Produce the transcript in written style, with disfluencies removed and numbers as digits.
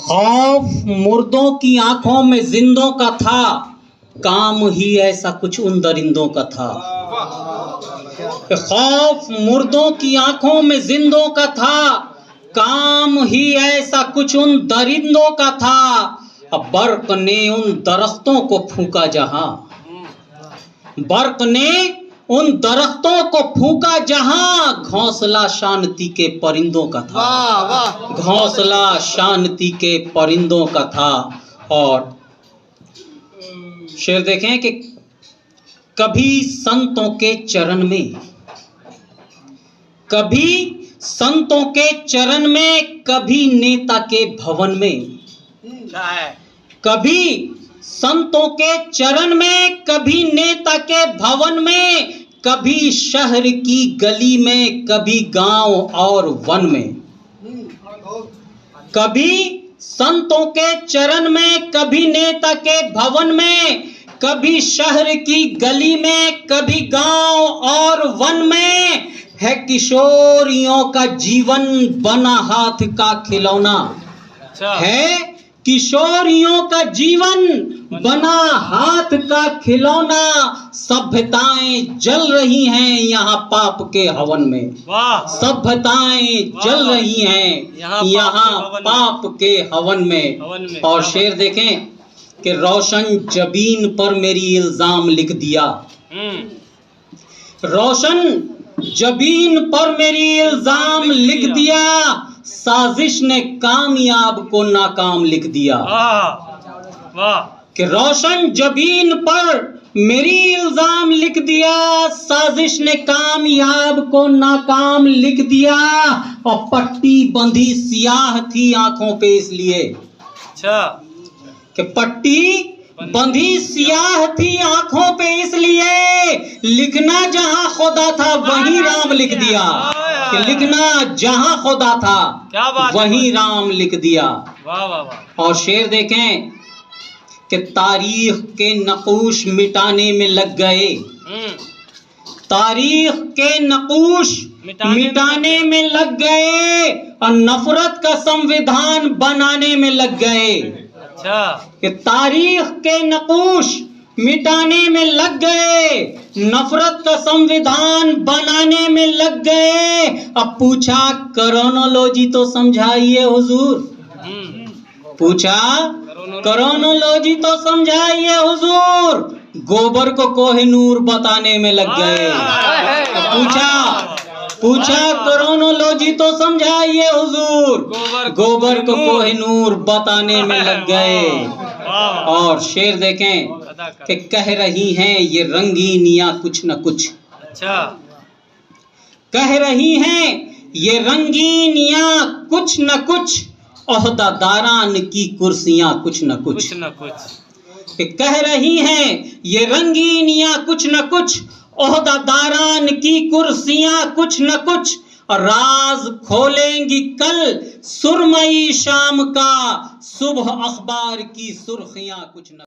खौफ मुर्दों की आंखों में जिंदों का था, काम ही ऐसा कुछ उन दरिंदों का था। खौफ मुर्दों की आंखों में जिंदों का था, काम ही ऐसा कुछ उन दरिंदों का था। अब बर्क ने उन दरख्तों को फूंका जहां, बर्क ने उन दरख्तों को फूंका जहां, घोंसला शांति के परिंदों का था। घोंसला शांति के परिंदों का था। और शेर देखें कि कभी संतों के चरण में, कभी संतों के चरण में, कभी नेता के भवन में, कभी संतों के चरण में, कभी नेता के भवन में, कभी शहर की गली में, कभी गांव और वन में। कभी संतों के चरण में, कभी नेता के भवन में, कभी शहर की गली में, कभी गांव और वन में। है किशोरियों का जीवन बना हाथ का खिलौना, है किशोरियों का जीवन बना हाथ का खिलौना। सभ्यताएं जल रही हैं यहाँ पाप के हवन में, सभ्यताएं जल रही हैं यहाँ पाप के हवन में। और शेर देखें कि रोशन जबीन पर मेरी इल्जाम लिख दिया, रोशन जबीन पर मेरी इल्जाम लिख दिया, साजिश ने कामयाब को नाकाम लिख दिया। कि रोशन जबीन पर मेरी इल्जाम लिख दिया, साजिश ने कामयाब को नाकाम लिख दिया। और पट्टी बंधी सियाह थी आंखों पे इसलिए, कि पट्टी बंधी सियाह थी आंखों पे इसलिए, लिखना जहां खुदा था वहीं राम लिख दिया। कि लिखना जहां खुदा था वहीं राम लिख दिया। और शेर देखें कि तारीख के नकूश मिटाने में लग गए, तारीख के नकूश मिटाने में लग गए, और नफरत का संविधान बनाने में लग गए। कि तारीख के नकूश मिटाने में लग गए, नफरत का संविधान बनाने में लग गए। अब पूछा क्रोनोलॉजी तो समझाइए हुजूर, पूछा क्रोनोलॉजी तो समझाइए हुजूर, गोबर को कोहिनूर बताने में लग गए। पूछा क्रोनोलॉजी तो समझाइए हुजूर, गोबर को कोहिनूर बताने में लग गए। और शेर देखें कि कह रही हैं ये रंगीनियां कुछ न कुछ, कह रही हैं ये रंगीनियां कुछ न कुछ, ओहदादारान की कुर्सियां कुछ न कुछ। कि कह रही हैं ये रंगीनियां कुछ न कुछ, ओहदादारान की कुर्सियां कुछ न कुछ। और राज खोलेंगी कल सुरमई शाम का, सुबह अखबार की सुर्खियां कुछ न